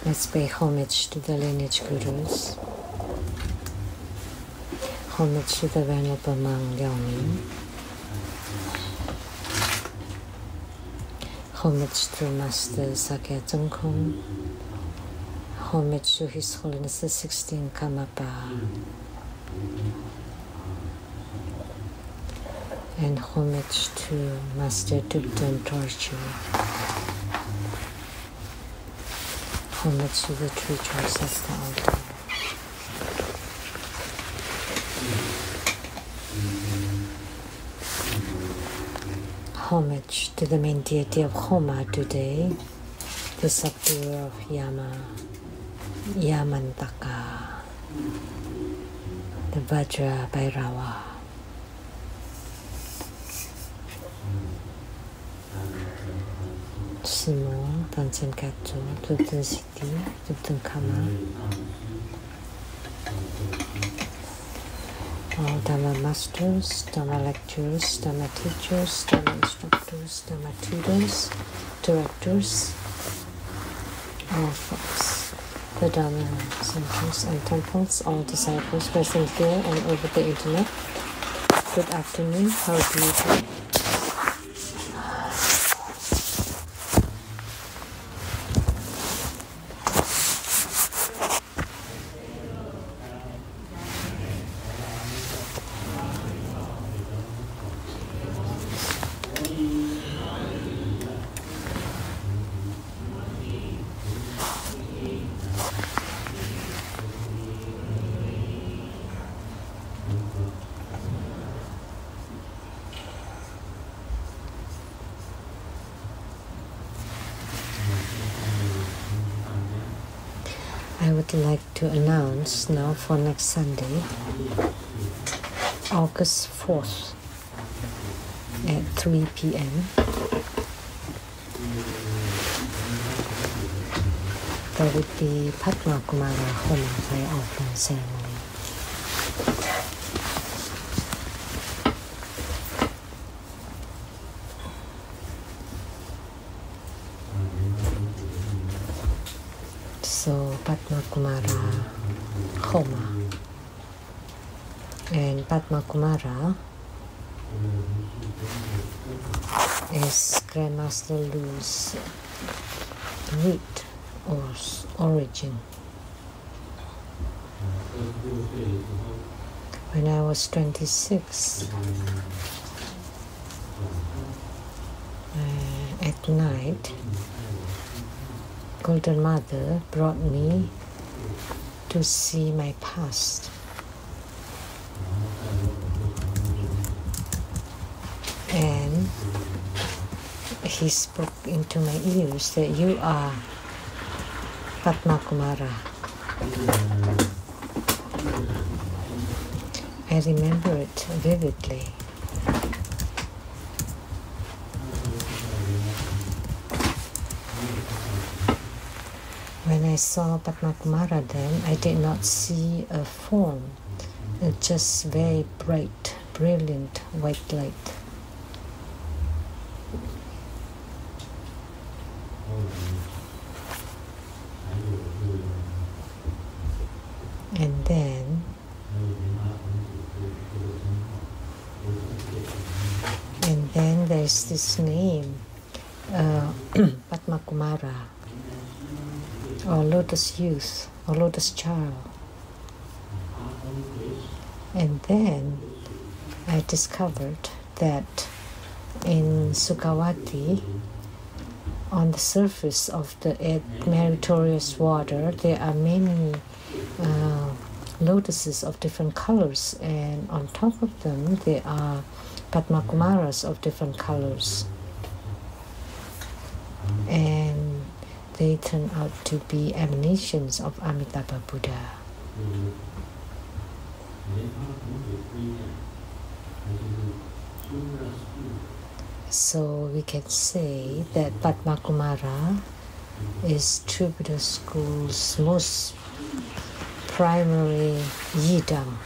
Let's pay homage to the lineage gurus. Homage to the Venerable Monk Liaoming. Homage to Master Sakya Tsongkhong. Homage to His Holiness the 16th Karmapa. And homage to Master Thubten Dorje. Homage to the true choice of the altar. Homage to the main deity of Homa today, the subduer of Yamantaka, the Vajra Bhairava. Simo, Tansen Katso, Thubten Siti, Thubten Kama. All Dharma masters, Dharma lecturers, Dharma teachers, Dharma instructors, Dharma tutors, directors, all folks, the Dharma centers and temples, all disciples present here and over the internet. Good afternoon, how do you do? I would like to announce now for next Sunday, August 4th at 3 p.m. there would be Padma Kumara Homa fire offering ceremony. So Padma Kumara Homa and Padma Kumara is Grandmaster Lu's root or origin. When I was 26, at night, Golden Mother brought me to see my past. And he spoke into my ears that you are Padma Kumara. I remember it vividly. When I saw Padma Kumara then, I did not see a form, just very bright, brilliant white light. And then there's this name, Padma Kumara, or Lotus Youth, or Lotus Child. And then I discovered that in Sukhavati, on the surface of the meritorious water, there are many lotuses of different colors, and on top of them there are Padma Kumaras of different colors. And they turn out to be emanations of Amitabha Buddha. So we can say that Padma Kumara is True Buddha School's most primary yidam.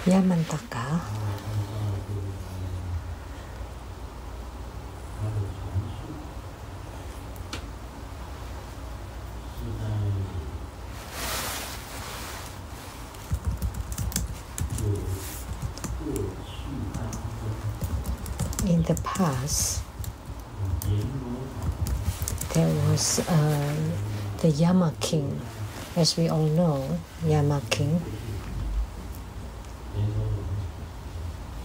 Yamantaka in the past there was the Yama king. As we all know, Yama king.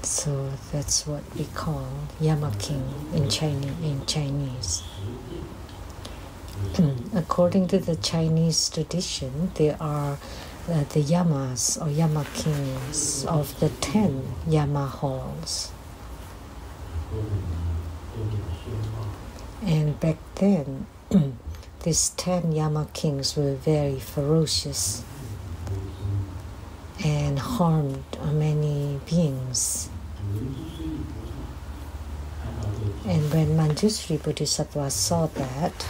So that's what we call Yama king in Chinese. According to the Chinese tradition, there are the Yamas or Yama kings of the 10 Yama halls. And back then, these 10 Yama kings were very ferocious and harmed many beings. And when Manjushri Bodhisattva saw that,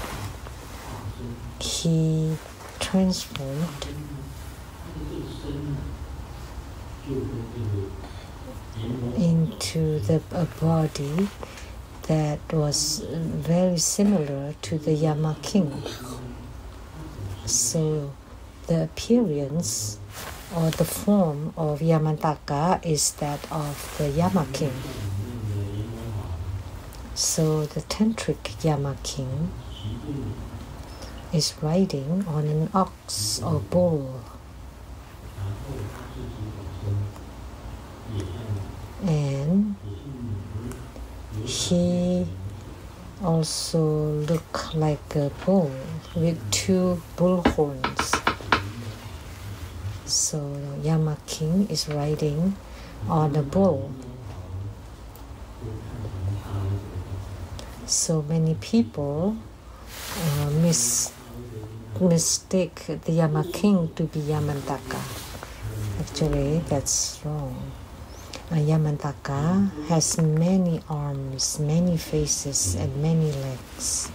he transformed into a body that was very similar to the Yama king. So the appearance or the form of Yamantaka is that of the Yama king. So the tantric Yama king is riding on an ox or bull. And he also looked like a bull with 2 bull horns. So Yama king is riding on a bull. So many people mistake the Yama king to be Yamantaka. Actually, that's wrong. Yamantaka has many arms, many faces, and many legs.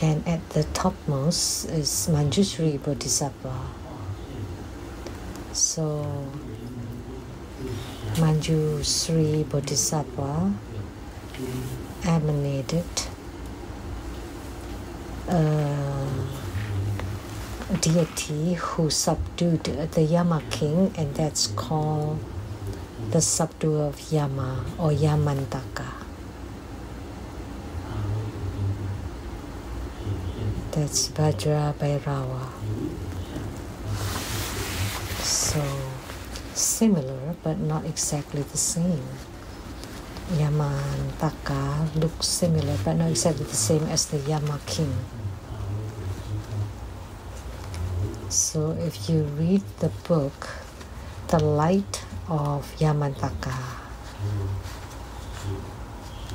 And at the topmost is Manjushri Bodhisattva. So Manjushri Bodhisattva emanated a deity who subdued the Yama king, and that's called the subduer of Yama or Yamantaka. That's Vajra Bhairava. So similar but not exactly the same. Yamantaka looks similar but not exactly the same as the Yama king. So if you read the book, The Light of Yamantaka,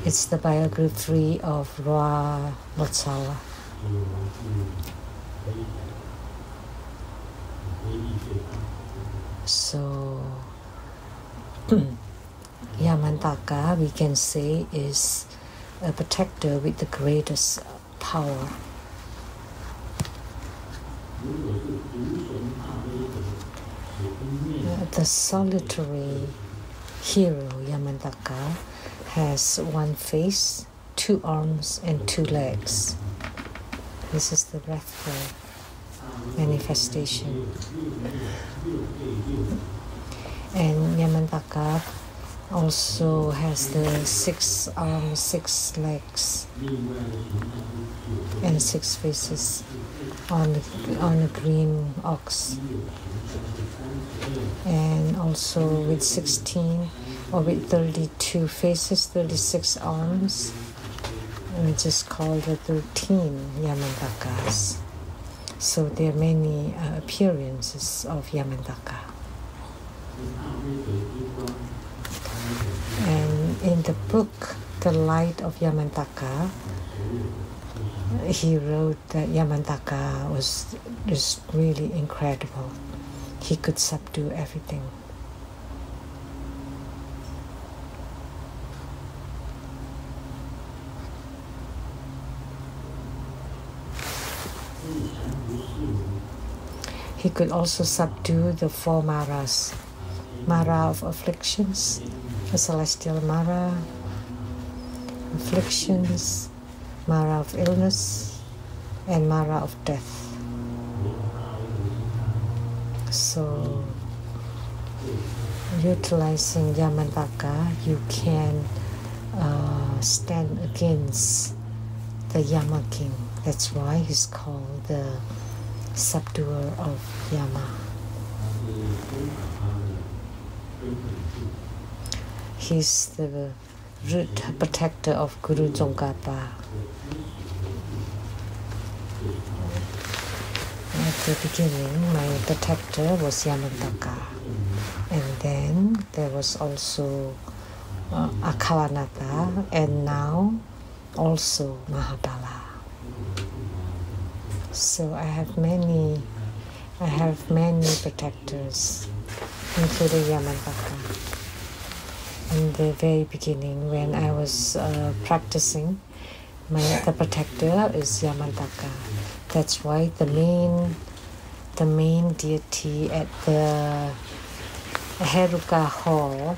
it's the biography of Ra Lotsawa. So Yamantaka, we can say, is a protector with the greatest power. The solitary hero Yamantaka has 1 face, 2 arms, and 2 legs. This is the wrathful manifestation. And Yamantaka also has the 6 arms, 6 legs, and 6 faces on a green ox. And also with 16 or with 32 faces, 36 arms, which is called the 13 Yamantakas. So there are many appearances of Yamantaka. And in the book, The Light of Yamantaka, he wrote that Yamantaka was just really incredible. He could subdue everything. He could also subdue the 4 maras. Mara of afflictions, the celestial Mara, afflictions, Mara of illness, and Mara of death. So, utilizing Yamantaka, you can stand against the Yama king. That's why he's called the subduer of Yama. He's the root protector of Guru Tsongkhapa. At the beginning, my protector was Yamantaka. And then there was also Akalanatha, and now also Mahabala. So I have many protectors, including Yamantaka. In the very beginning, when I was practicing, the protector is Yamantaka. That's why the main deity at the Heruka Hall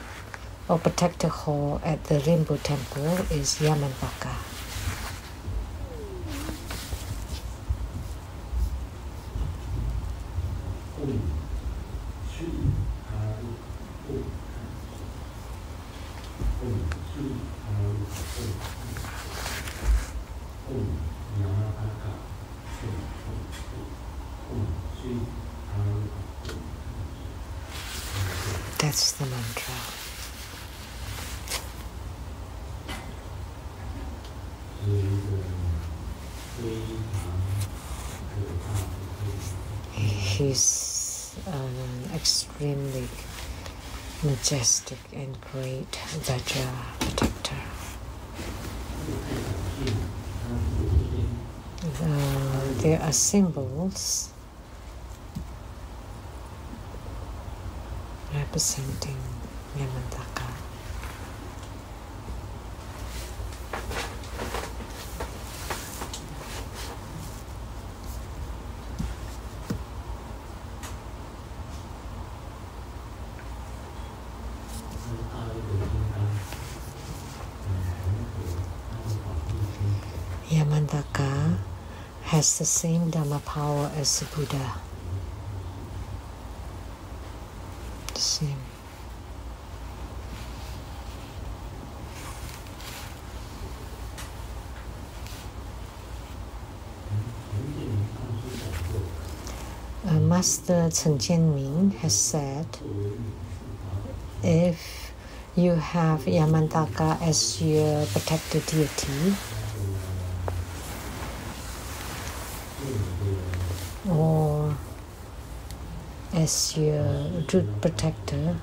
or Protector Hall at the Rainbow Temple is Yamantaka. That's the mantra. He's an extremely majestic and great Vajra protector. There are symbols representing Yamantaka. Yamantaka has the same Dhamma power as the Buddha. The same. Master Chen Jianming has said, if you have Yamantaka as your protector deity, or as your root protector,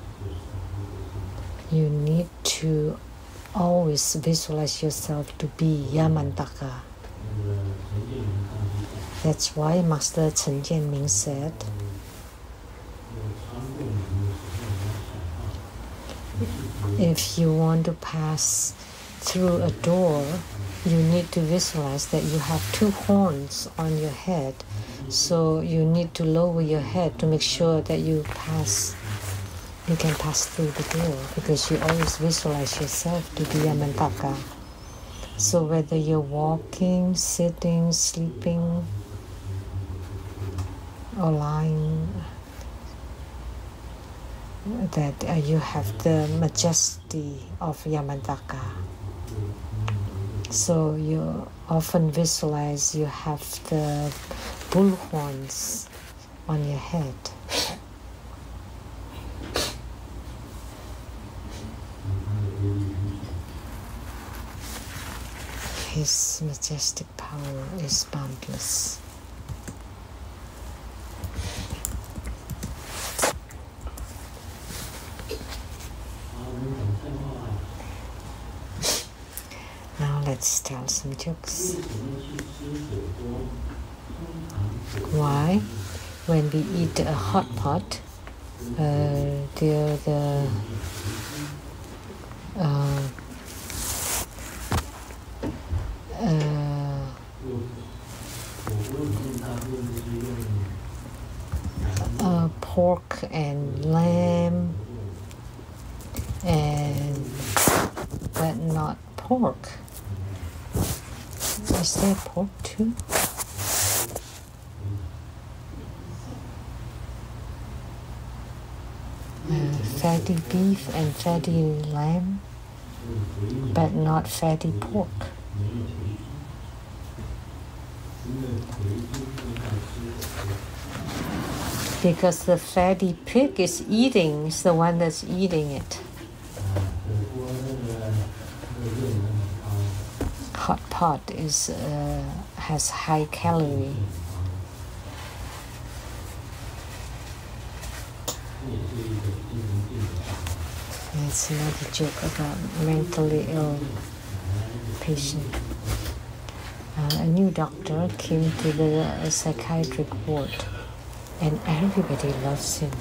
you need to always visualize yourself to be Yamantaka. That's why Master Chen Jianming said, if you want to pass through a door, you need to visualize that you have 2 horns on your head. So you need to lower your head to make sure that you can pass through the door, because you always visualize yourself to be Yamantaka. So whether you're walking, sitting, sleeping, or lying, that you have the majesty of Yamantaka. So you often visualize you have the bull horns on your head. His majestic power is boundless. Now let's tell some jokes. Why? When we eat a hot pot, and lamb, but not pork. Is there pork too? Fatty beef and fatty lamb, but not fatty pork. Because the fatty pig is the one that's eating it. Hot pot has high calorie. It's another joke about mentally ill patient. A new doctor came to the psychiatric ward, and everybody loves him.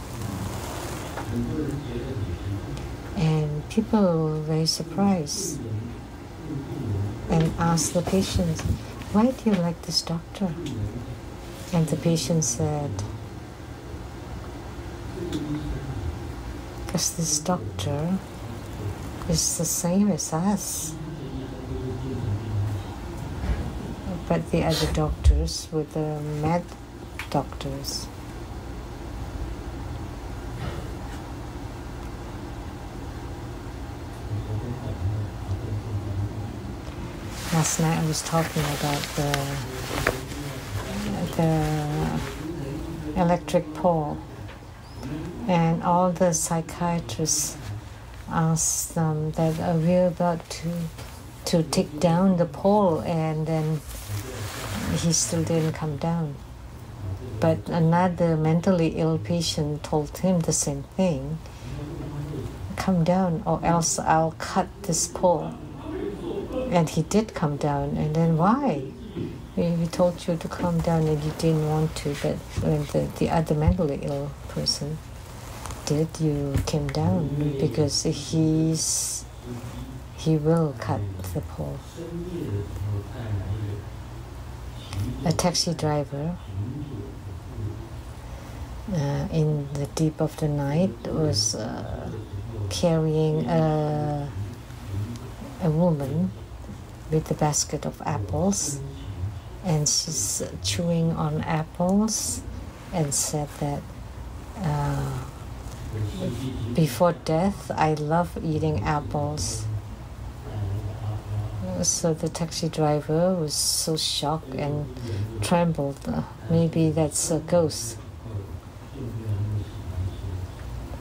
And people were very surprised and asked the patient, "Why do you like this doctor?" And the patient said, "Because this doctor is the same as us." But the other doctors were the mad doctors. Last night I was talking about the electric pole, and all the psychiatrists asked them that we're about to take down the pole, and then he still didn't come down. But another mentally ill patient told him the same thing: "Come down, or else I'll cut this pole." And he did come down. And then why? We told you to come down and you didn't want to, but when the other mentally ill person did, you came down because he will cut the pole. A taxi driver in the deep of the night was carrying a woman with a basket of apples, and she's chewing on apples, and said that before death, I love eating apples. So the taxi driver was so shocked and trembled. Maybe that's a ghost.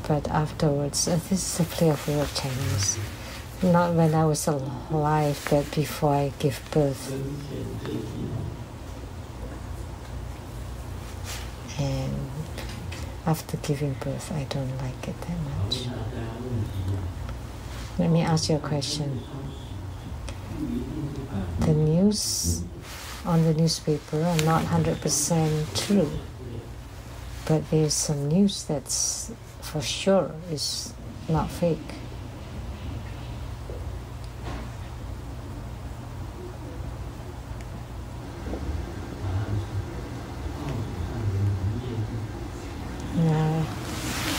But afterwards, this is a play of word Chinese. Not when I was alive, but before I gave birth. And after giving birth, I don't like it that much. Let me ask you a question. The news on the newspaper are not 100% true, but there's some news that's for sure is not fake.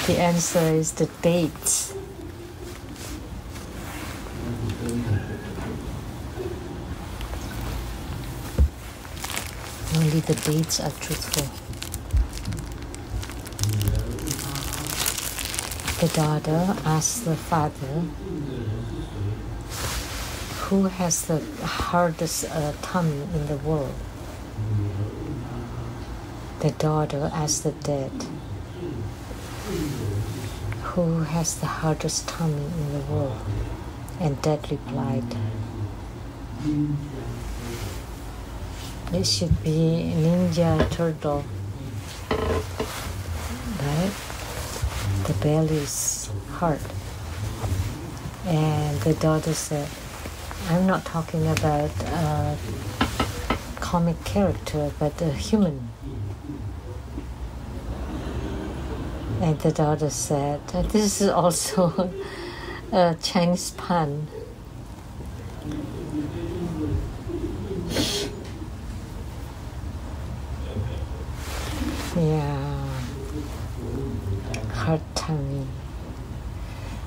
The answer is the dates. Only the dates are truthful. The daughter asked the father, "Who has the hardest tummy in the world?" The daughter asked the dad, "Who has the hardest tummy in the world?" And dad replied, "It should be Ninja Turtle, right? The belly is hard." And the daughter said, "I'm not talking about a comic character, but a human." And the daughter said, "This is also a Chinese pun." Yeah. tongue.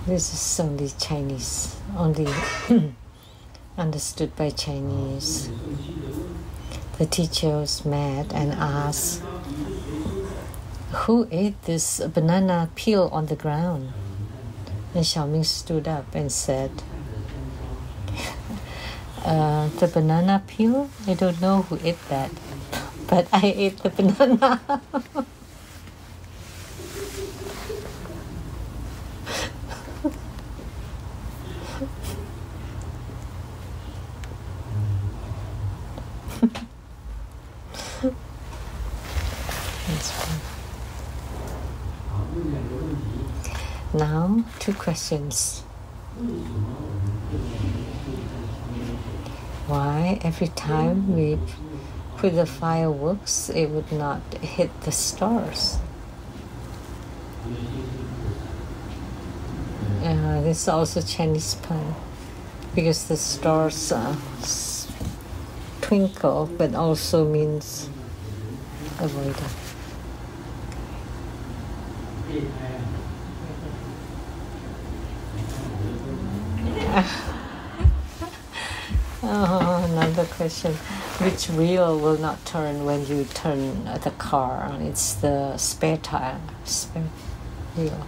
This is only Chinese, only understood by Chinese. The teacher was mad and asked, "Who ate this banana peel on the ground?" And Xiaoming stood up and said, "The banana peel? I don't know who ate that, but I ate the banana." That's fun. Now, 2 questions. Why every time we put the fireworks, it would not hit the stars? This is also Chinese pun, because the stars twinkle, but also means avoid it. Another question. Which wheel will not turn when you turn the car? It's the spare tire, spare wheel.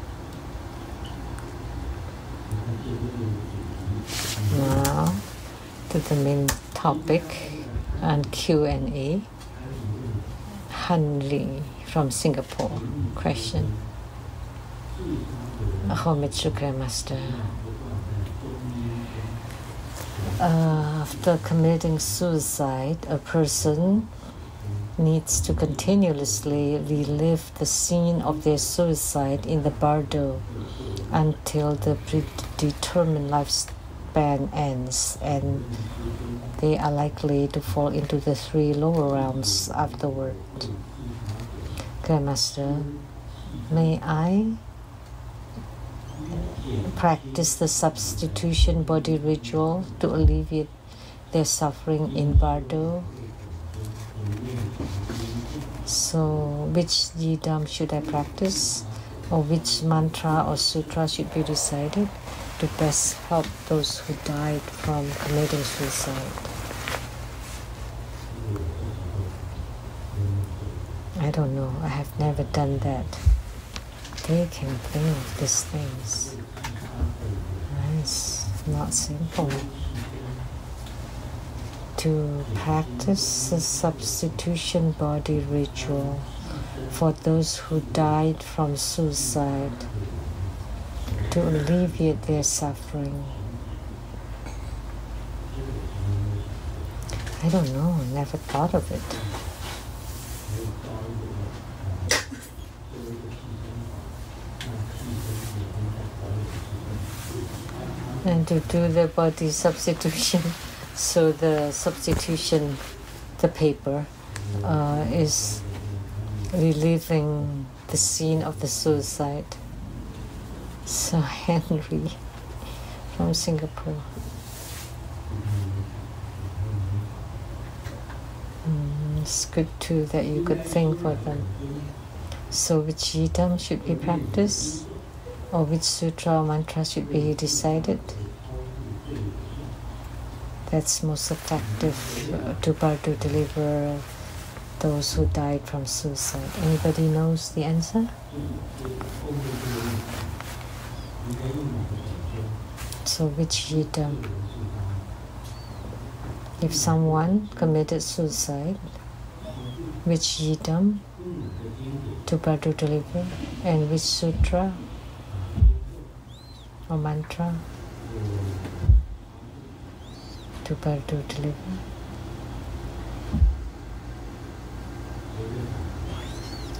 Now to the main topic and Q&A. Han Li from Singapore. Question. Homage Grandmaster. After committing suicide, a person needs to continuously relive the scene of their suicide in the bardo until the predetermined lifespan ends, and they are likely to fall into the 3 lower realms afterward. Grandmaster, may I practice the substitution body ritual to alleviate their suffering in bardo? So, which yidam should I practice, or which mantra or sutra should be recited to best help those who died from committing suicide? I don't know. I have never done that. They can think of these things. It's not simple. To practice the substitution body ritual for those who died from suicide to alleviate their suffering. I don't know, never thought of it. And to do the body substitution, so the substitution, the paper, is reliving the scene of the suicide. So Henry from Singapore. It's good too that you could think for them. So which yidam should be practiced? Or which sutra or mantra should be decided? That's most effective to deliver those who died from suicide. Anybody knows the answer? So which yidam? If someone committed suicide, which yidam to deliver, and which sutra or mantra to deliver?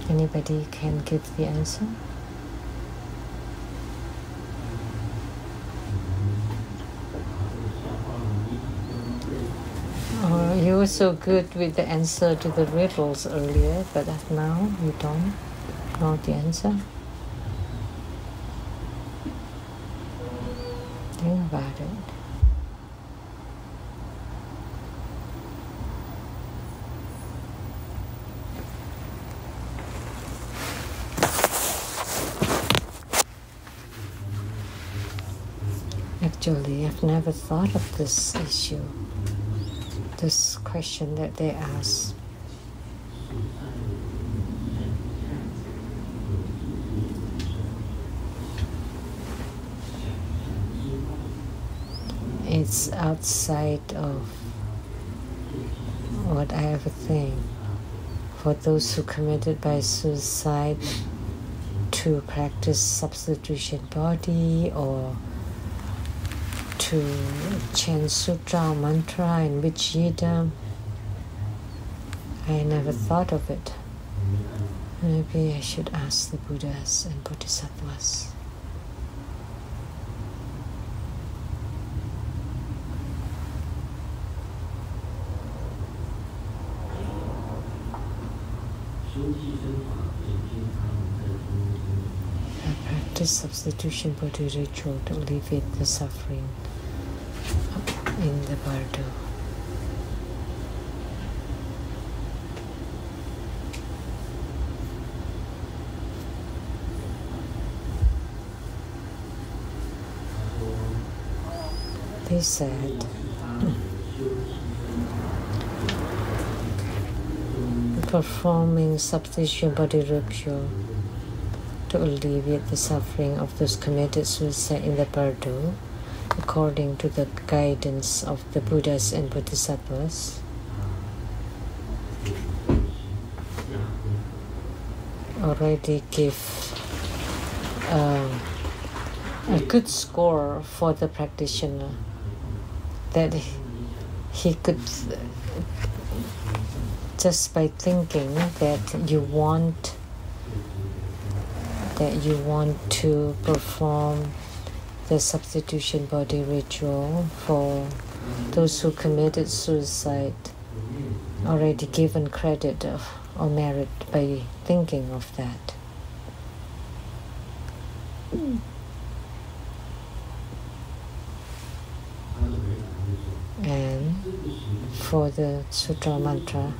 Anybody can give the answer? Oh, you were so good with the answer to the riddles earlier, but now you don't know the answer. Think about it. Actually, I've never thought of this issue, this question that they ask. It's outside of what I ever think. For those who committed by suicide to practice substitution body or to chant sutra or mantra in which yidam, I never thought of it. Maybe I should ask the Buddhas and Bodhisattvas. I practice substitution body ritual to alleviate the suffering in the bardo. They said performing substitution body ritual to alleviate the suffering of those committed suicide in the bardo, according to the guidance of the Buddhas and Bodhisattvas, already give a good score for the practitioner, that he could, just by thinking that you want to perform the substitution body ritual for those who committed suicide, already given credit or merit by thinking of that. And for the sutra mantra,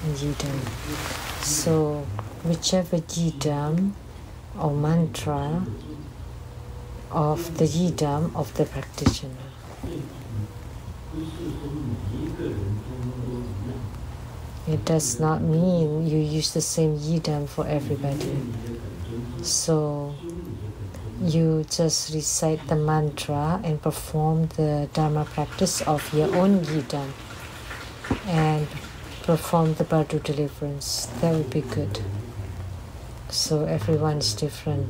yidam. So whichever yidam or mantra of the yidam of the practitioner. It does not mean you use the same yidam for everybody. So you just recite the mantra and perform the Dharma practice of your own yidam and perform the bardo deliverance. That would be good. So everyone's different.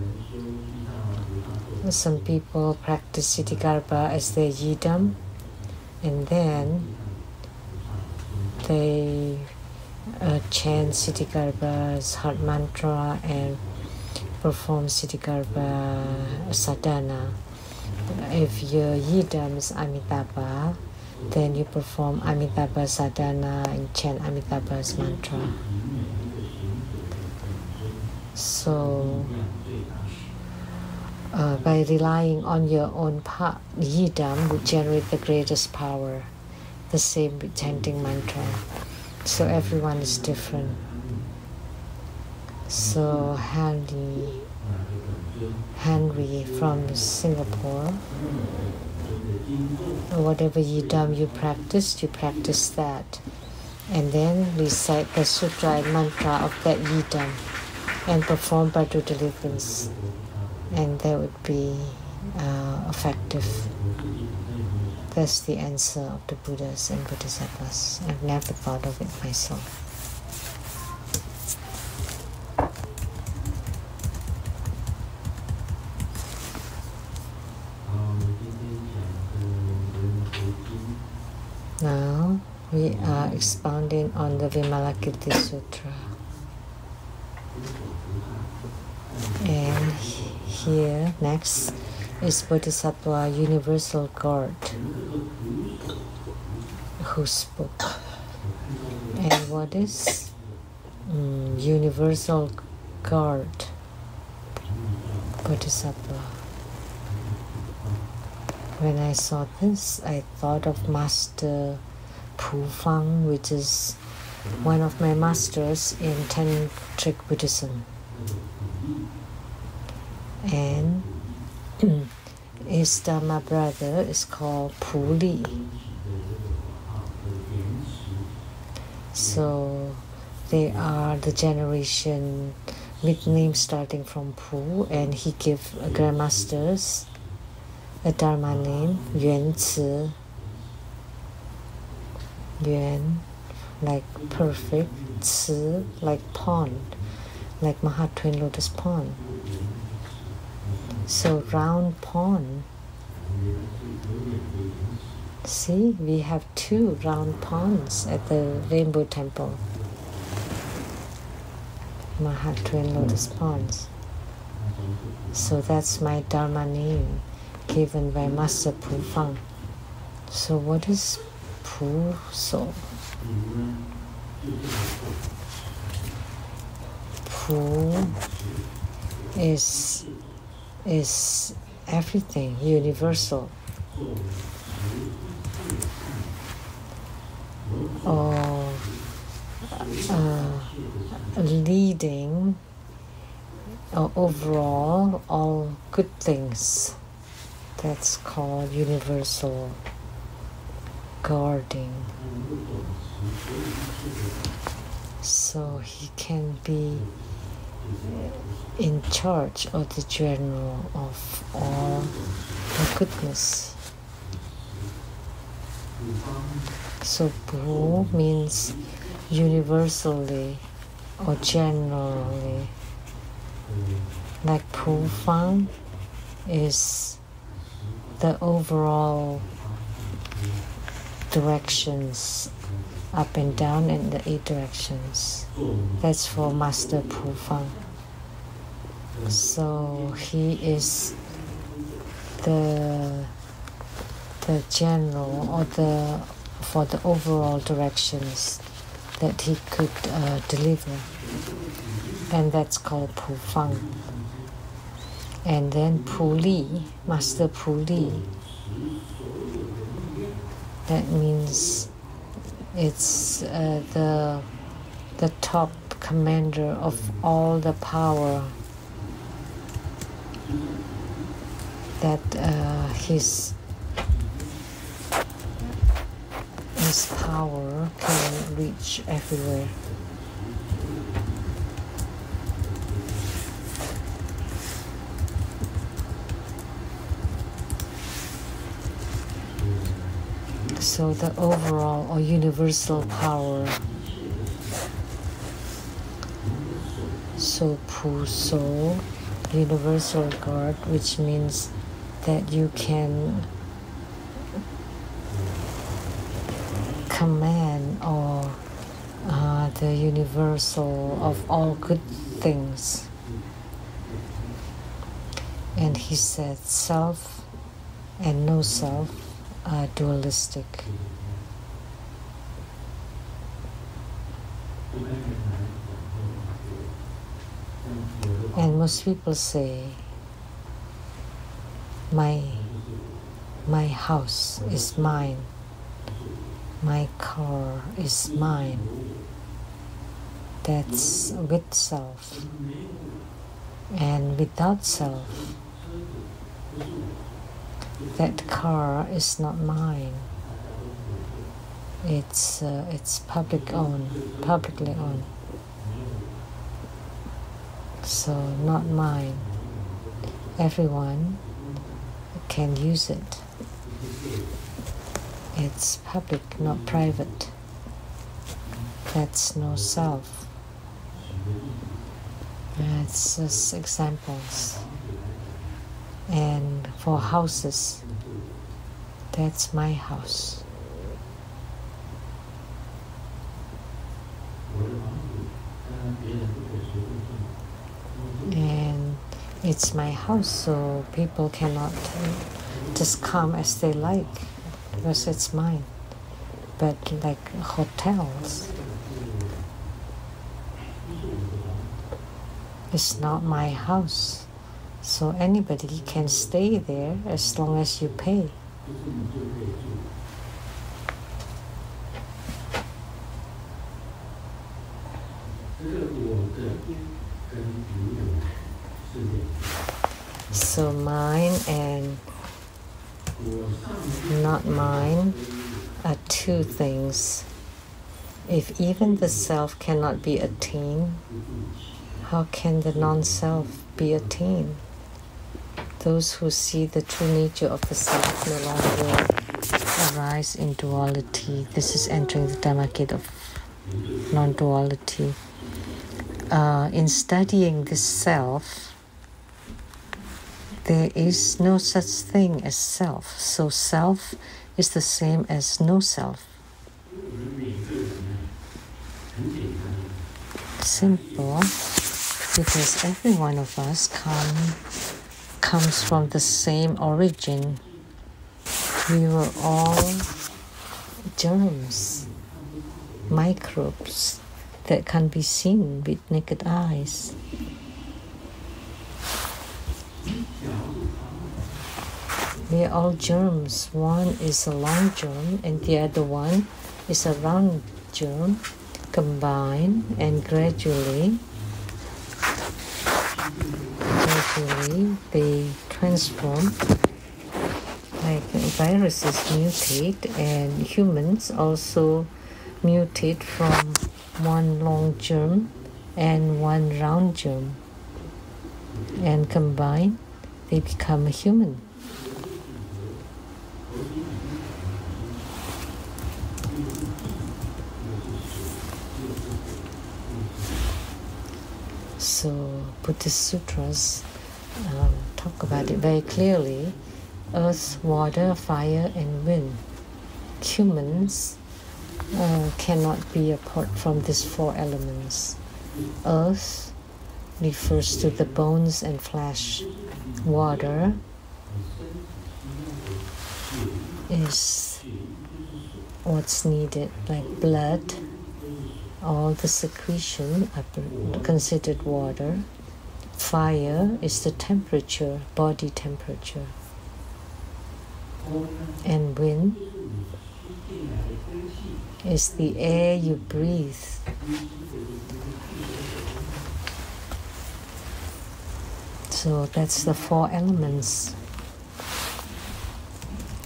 Some people practice Siddhigarbha as their yidam, and then they chant Siddhigarbha's heart mantra and perform Siddhigarbha sadhana. If your yidam is Amitabha, then you perform Amitabha sadhana and chant Amitabha's mantra. So by relying on your own yidam would generate the greatest power. The same with chanting mantra. So everyone is different. So Henry from Singapore, whatever yidam you practice that, and then recite the sutra and mantra of that yidam and perform bardo deliverance, and that would be effective. That's the answer of the Buddhas and Bodhisattvas. I've never thought of it myself. Now we are expounding on the Vimalakirti Sutra. And here next is Bodhisattva Universal Guard who spoke. And what is Universal Guard Bodhisattva? When I saw this, I thought of Master Pu Fang, which is one of my masters in Tantric Buddhism. And his Dharma brother is called Puli. So they are the generation with names starting from Pu, and he gave grandmasters a Dharma name, Yuan Ci. Yuan, like perfect, Ci, like pond, like Mahat Twin Lotus Pond. So round pond. See, we have 2 round ponds at the Rainbow Temple. Mahat Twin Lotus Ponds. So that's my Dharma name given by Master Pu Fang. So what is Pu So? Pu is everything, universal. Or leading, or overall, all good things. That's called universal guarding. So he can be in charge of the general of all the goodness. So Pu means universally or generally. Like Pu Fang is the overall directions, up and down, and the 8 directions. That's for Master Pu Fang. So he is the general, or for the overall directions that he could deliver, and that's called Pu Fang. And then Pu Li, Master Pu Li, that means it's the top commander of all the power, that his power can reach everywhere. So the overall or universal power. So Pu So, universal guard, which means that you can command or the universal of all good things. And he said self and no self are dualistic. And most people say, my house is mine, my car is mine. That's with self. And without self, that car is not mine. It's publicly owned. So not mine. Everyone can use it. It's public, not private. That's no self. It's just examples. And for houses, that's my house. And it's my house, so people cannot just come as they like, because it's mine. But like hotels, it's not my house, so anybody can stay there as long as you pay. So mine and not mine, are two things. If even the self cannot be attained, how can the non-self be attained? Those who see the true nature of the self no longer arise in duality. This is entering the Dhamma gate of non-duality. In studying this self, there is no such thing as self. So self is the same as no self. Simple, because every one of us comes from the same origin. We were all germs, microbes that can be seen with naked eyes. We are all germs. One is a long germ and the other one is a round germ. Combine and gradually they transform. Like viruses mutate, and humans also mutate from one long germ and one round germ, and combine they become a human. So Buddhist sutras talk about it very clearly. Earth, water, fire, and wind. Humans cannot be apart from these four elements. Earth refers to the bones and flesh. Water is what's needed, like blood. All the secretion are considered water. Fire is the temperature, body temperature. And wind is the air you breathe. So that's the four elements.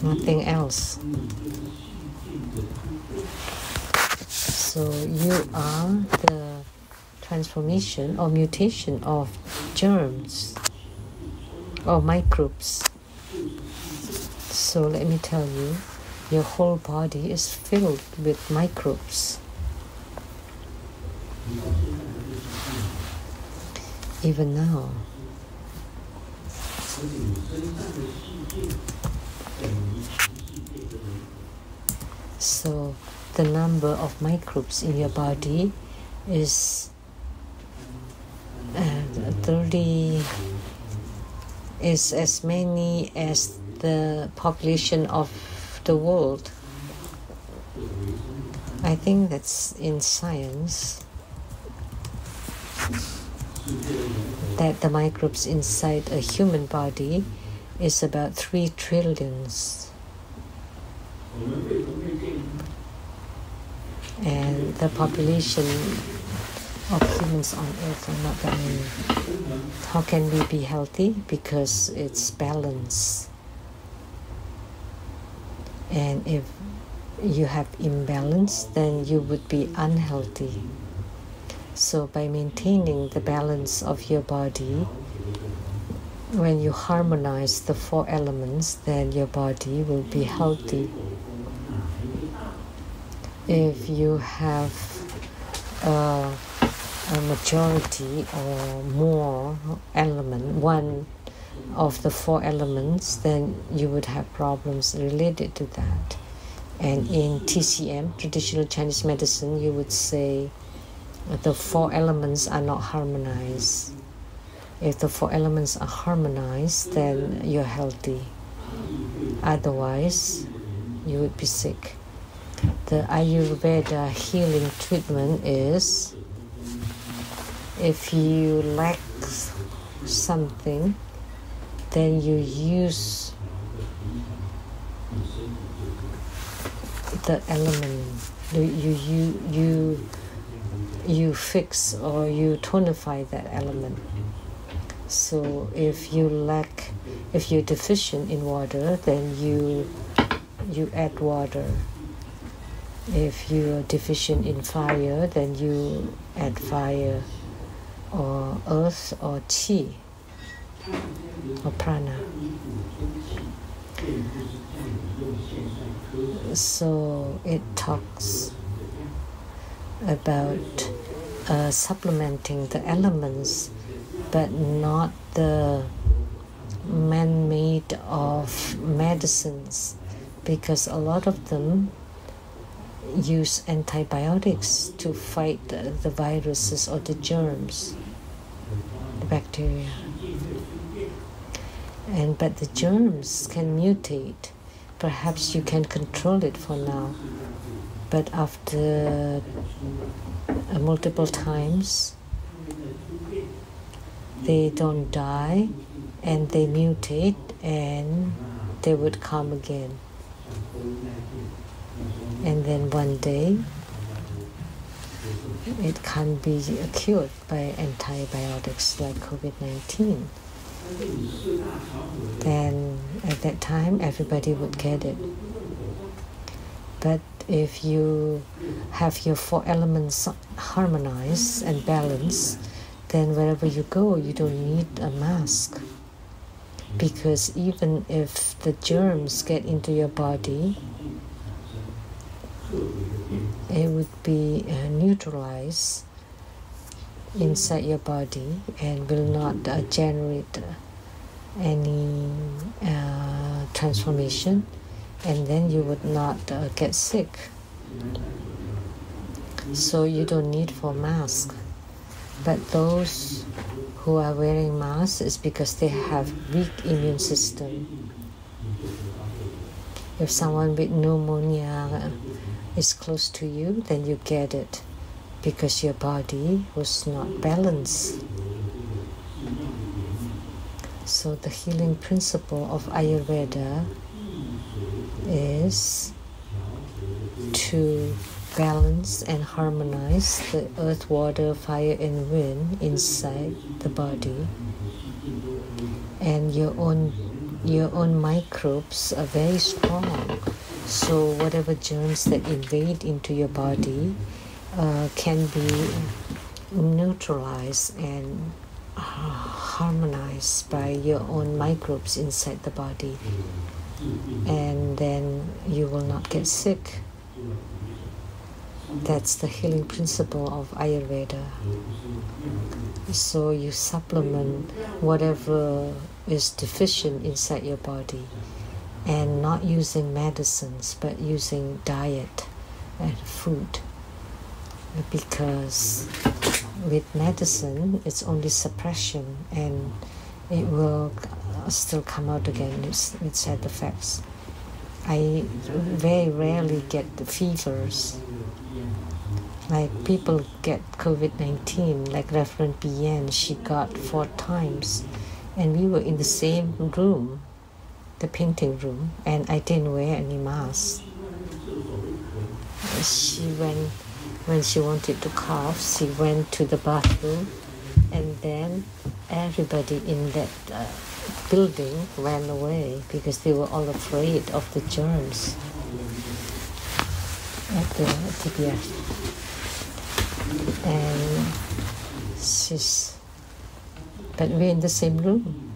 Nothing else. So you are the transformation or mutation of germs or microbes. So let me tell you, your whole body is filled with microbes. Even now. So the number of microbes in your body is 30 is as many as the population of the world. I think that's in science, that the microbes inside a human body is about 3 trillions. And the population of humans on earth are not that many. How can we be healthy? Because it's balance. And if you have imbalance, then you would be unhealthy. So by maintaining the balance of your body, when you harmonize the four elements, then your body will be healthy. If you have a majority or more element, one of the four elements, then you would have problems related to that. And in TCM, traditional Chinese medicine, you would say the four elements are not harmonized. If the four elements are harmonized, then you're healthy. Otherwise, you would be sick. The Ayurveda healing treatment is, if you lack something, then you use the element. You fix or you tonify that element. So if you're deficient in water, then you add water. If you're deficient in fire, then you add fire, or earth, or chi, or prana. So it talks about supplementing the elements, but not the man-made of medicines, because a lot of them use antibiotics to fight the viruses or the germs, the bacteria. But the germs can mutate. Perhaps you can control it for now, but after multiple times, they don't die, and they mutate, and they would come again. And then one day, it can be cured by antibiotics like COVID-19. Then at that time, everybody would get it. But if you have your 4 elements harmonized and balanced, then wherever you go, you don't need a mask. Because even if the germs get into your body, it would be neutralized inside your body and will not generate any transformation, and then you would not get sick. So you don't need for mask. But those who are wearing masks is because they have weak immune system. If someone with pneumonia is close to you, then you get it because your body was not balanced. So the healing principle of Ayurveda is to balance and harmonize the earth, water, fire, and wind inside the body. And your own microbes are very strong. So whatever germs that invade into your body can be neutralized and harmonized by your own microbes inside the body. And then you will not get sick. That's the healing principle of Ayurveda. So you supplement whatever is deficient inside your body, and not using medicines, but using diet and food. Because with medicine, it's only suppression, and it will still come out again with side effects. I very rarely get the fevers. Like people get COVID-19, like Reverend Bien, she got 4 times. And we were in the same room, the painting room, and I didn't wear any mask. When she wanted to cough, she went to the bathroom, and then everybody in that building ran away because they were all afraid of the germs at the TBF. And but we're in the same room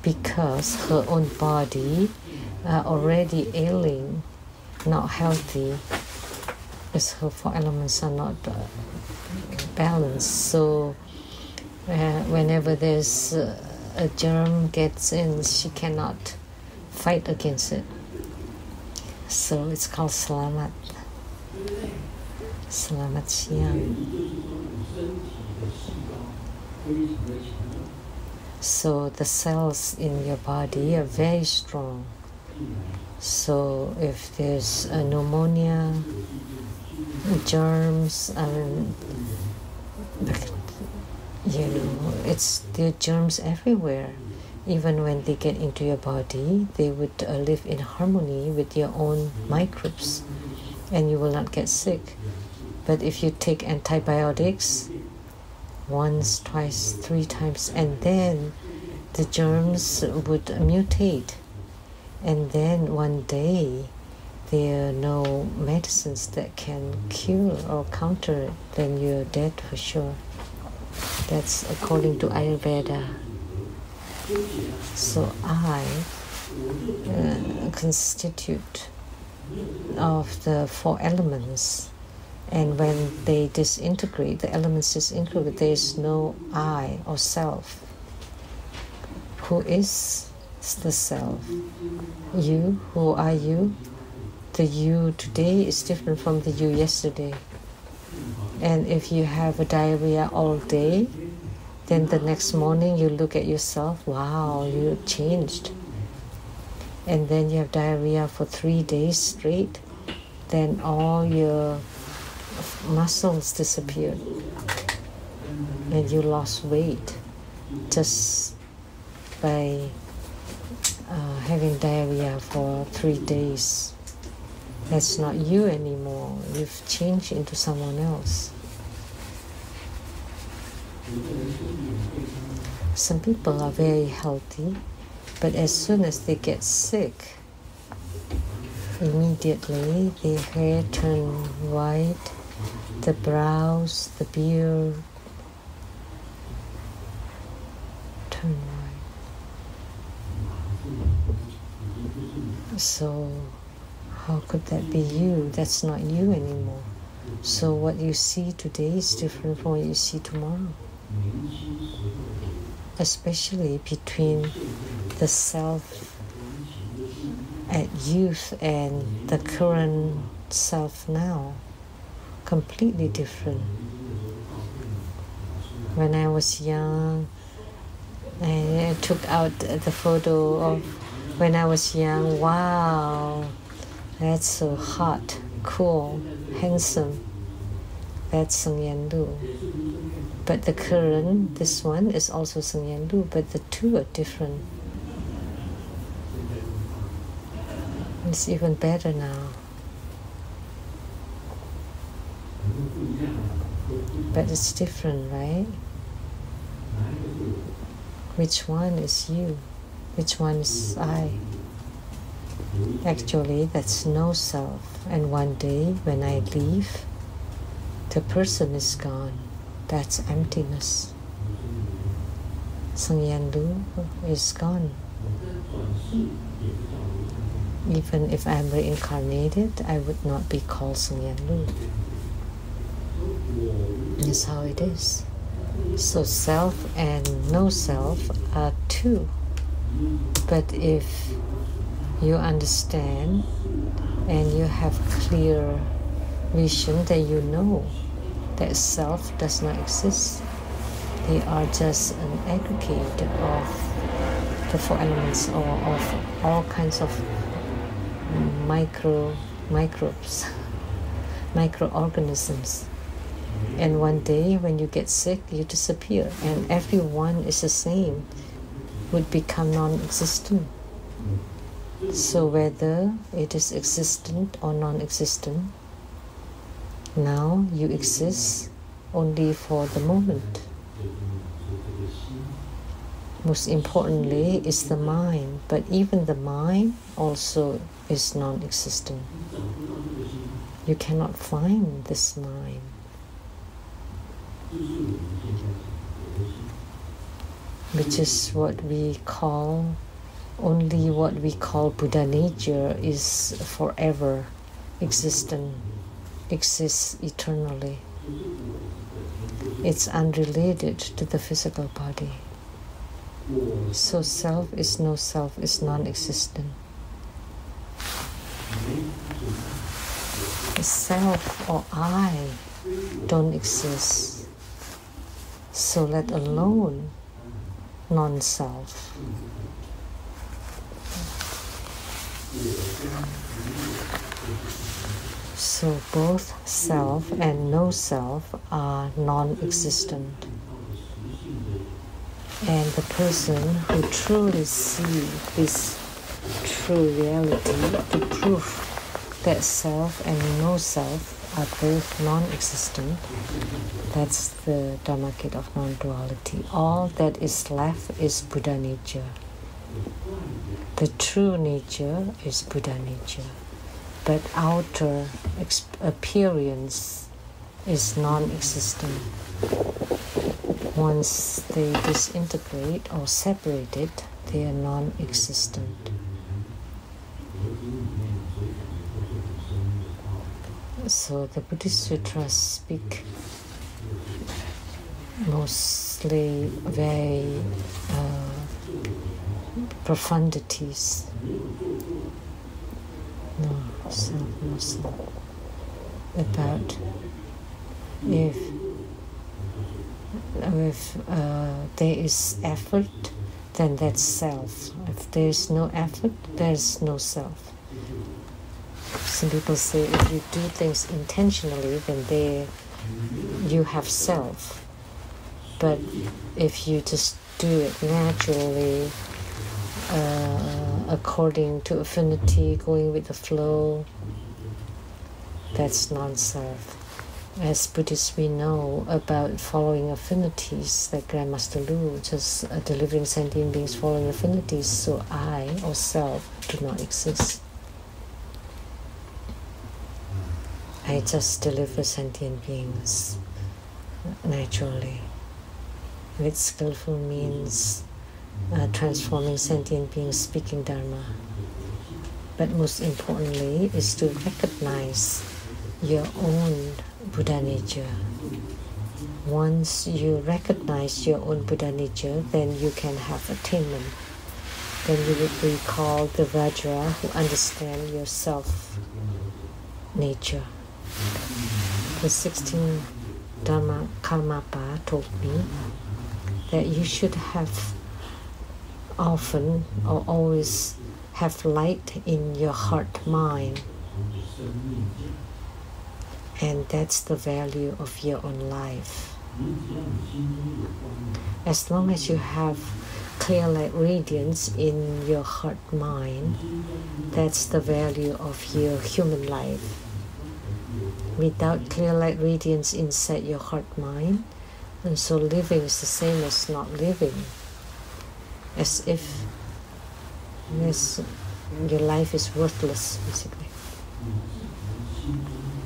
because her own body already ailing, not healthy, because her 4 elements are not balanced. So whenever there's a germ gets in, she cannot fight against it. So it's called Selamat. Selamat siang. So the cells in your body are very strong. So if there's a pneumonia, germs, it's there are germs everywhere. Even when they get into your body, they would live in harmony with your own microbes, and you will not get sick. But if you take antibiotics, once, twice, 3 times, and then the germs would mutate. And then one day, there are no medicines that can cure or counter it, then you're dead for sure. That's according to Ayurveda. So I constitute of the 4 elements, and when they disintegrate, the elements disintegrate, there is no I or self. Who is the self? You. Who are you? The you today is different from the you yesterday. And if you have a diarrhea all day, then the next morning you look at yourself, wow, you changed. And then you have diarrhea for 3 days straight, then all your muscles disappeared. And you lost weight just by having diarrhea for 3 days. That's not you anymore. You've changed into someone else. Some people are very healthy, but as soon as they get sick, immediately their hair turns white, the brows, the beard turn white. So how could that be you? That's not you anymore. So what you see today is different from what you see tomorrow. Especially between the self at youth and the current self now. Completely different. When I was young, I took out the photo of when I was young. Wow, that's so hot, cool, handsome. That's Seng Yan Lu. But the current, this one, is also Seng Yan Lu, but the two are different. It's even better now. But it's different, right? Which one is you? Which one is I? Actually, that's no self. And one day, when I leave, the person is gone. That's emptiness. Seng Yan Lu is gone. Even if I'm reincarnated, I would not be called Seng Yan Lu. That's how it is. So self and no self are two. But if you understand and you have clear vision, then you know that self does not exist. They are just an aggregate of the 4 elements, or of all kinds of microbes, microorganisms. And one day when you get sick, you disappear, and everyone is the same, would become non-existent. So whether it is existent or non-existent, now you exist only for the moment. Most importantly is the mind, but even the mind also is non-existent. You cannot find this mind. Which is what we call, only what we call Buddha nature is forever existent, exists eternally. It's unrelated to the physical body. So self is no self, is non-existent. Self or I don't exist. So let alone non-self. So both self and no self are non-existent. And the person who truly sees this true reality, the proof that self and no self are both non-existent. That's the Dharmakit of non-duality. All that is left is Buddha nature. The true nature is Buddha nature. But outer appearance is non-existent. Once they disintegrate or separated, they are non-existent. So the Buddhist sutras speak mostly very profundities. No self, no self. About if there is effort, then that's self. If there is no effort, there is no self. Some people say if you do things intentionally, then you have self. But if you just do it naturally, according to affinity, going with the flow, that's non-self. As Buddhists, we know about following affinities, like Grandmaster Lu, just delivering sentient beings following affinities, so I or self do not exist. I just deliver sentient beings naturally, with skillful means, transforming sentient beings, speaking Dharma. But most importantly is to recognize your own Buddha nature. Once you recognize your own Buddha nature, then you can have attainment. Then you would be called the Vajra who understand your self nature. The 16th Dhamma Karmapa told me that you should have often or always have light in your heart mind. And that's the value of your own life. As long as you have clear light radiance in your heart mind, that's the value of your human life. Without clear light radiance inside your heart mind, and so living is the same as not living. As if your life is worthless, basically.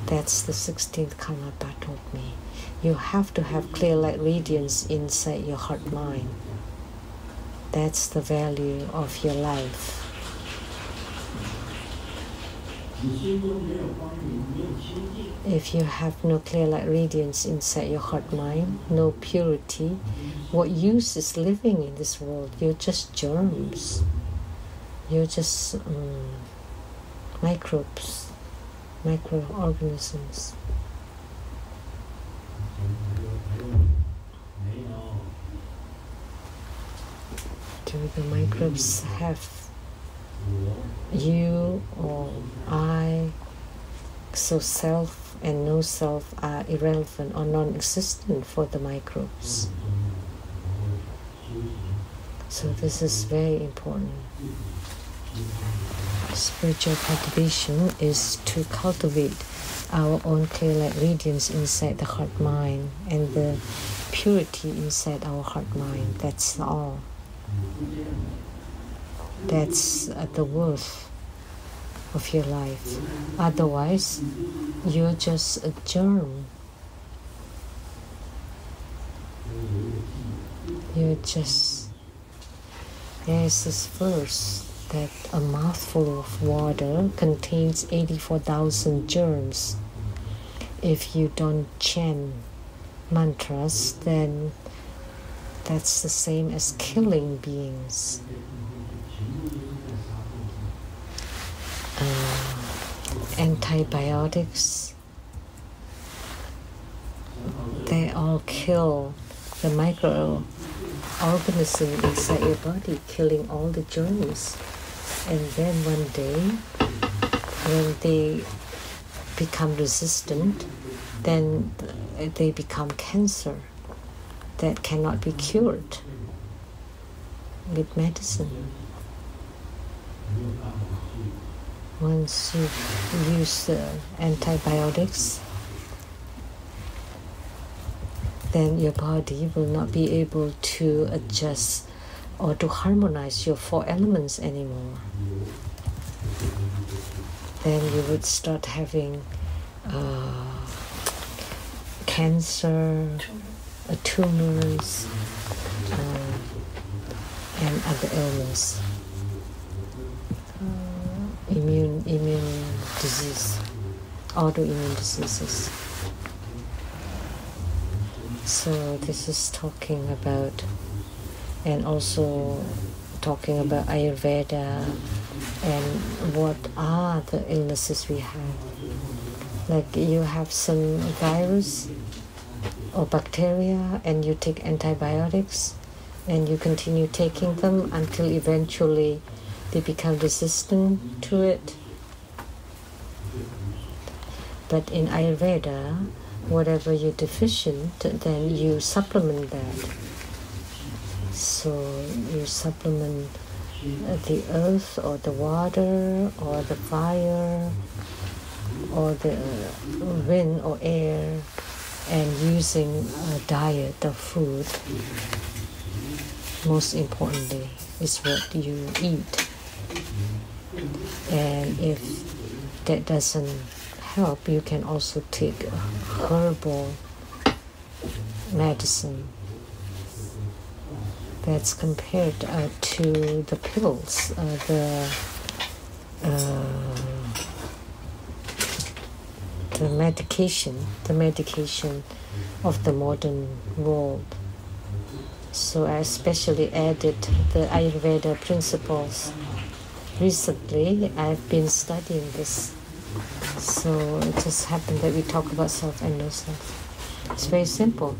That's the 16th Karmapa told me. You have to have clear light radiance inside your heart mind. That's the value of your life. If you have no clear light radiance inside your heart mind, no purity, what use is living in this world? You're just germs. You're just microbes, microorganisms. Do the microbes have you or I? So self and no self are irrelevant or non-existent for the microbes. So this is very important. Spiritual cultivation is to cultivate our own clear light radiance inside the heart mind and the purity inside our heart mind. That's all. That's the worth of your life. Otherwise, you're just a germ. You're just... There's this verse that a mouthful of water contains 84,000 germs. If you don't chant mantras, then that's the same as killing beings. Antibiotics, they all kill the microorganism inside your body, killing all the germs. And then one day, when they become resistant, then they become cancer that cannot be cured with medicine. Once you use antibiotics, then your body will not be able to adjust or to harmonize your 4 elements anymore. Then you would start having cancer, tumors, and other ailments, immune disease, autoimmune diseases. So this is talking about, and also talking about Ayurveda and what are the illnesses we have. Like you have some virus or bacteria and you take antibiotics and you continue taking them until eventually they become resistant to it. But in Ayurveda, whatever you're deficient, then you supplement that. So you supplement the earth or the water or the fire or the wind or air, and using a diet of food. Most importantly is what you eat. And if that doesn't help, you can also take herbal medicine that's compared to the pills, the medication of the modern world. So I especially added the Ayurveda principles. Recently, I've been studying this. So it just happened that we talk about self and no self. It's very simple.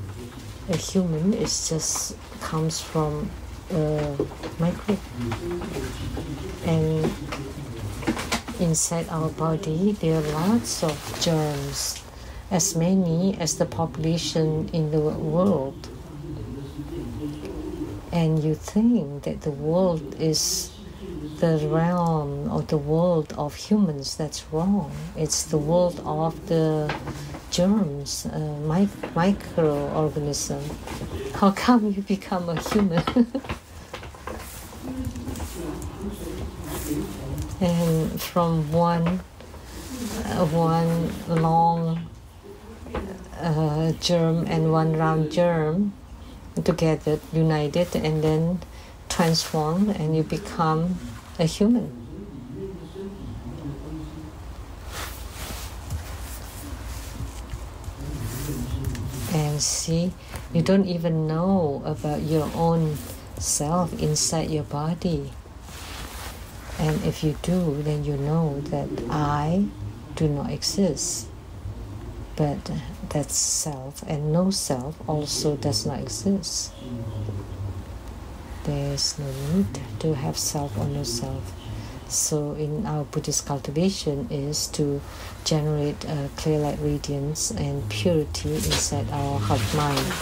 A human comes from a microbe. And inside our body, there are lots of germs, as many as the population in the world. And you think that the world is the realm or the world of humans. That's wrong. It's the world of the germs, microorganism. How come you become a human? And from one long germ and one round germ together, united, and then transform, and you become a human. And see, you don't even know about your own self inside your body. And if you do, then you know that I do not exist. But that's self, and no self also does not exist. There's no need to have self or no self. So in our Buddhist cultivation is to generate clear light radiance and purity inside our heart mind.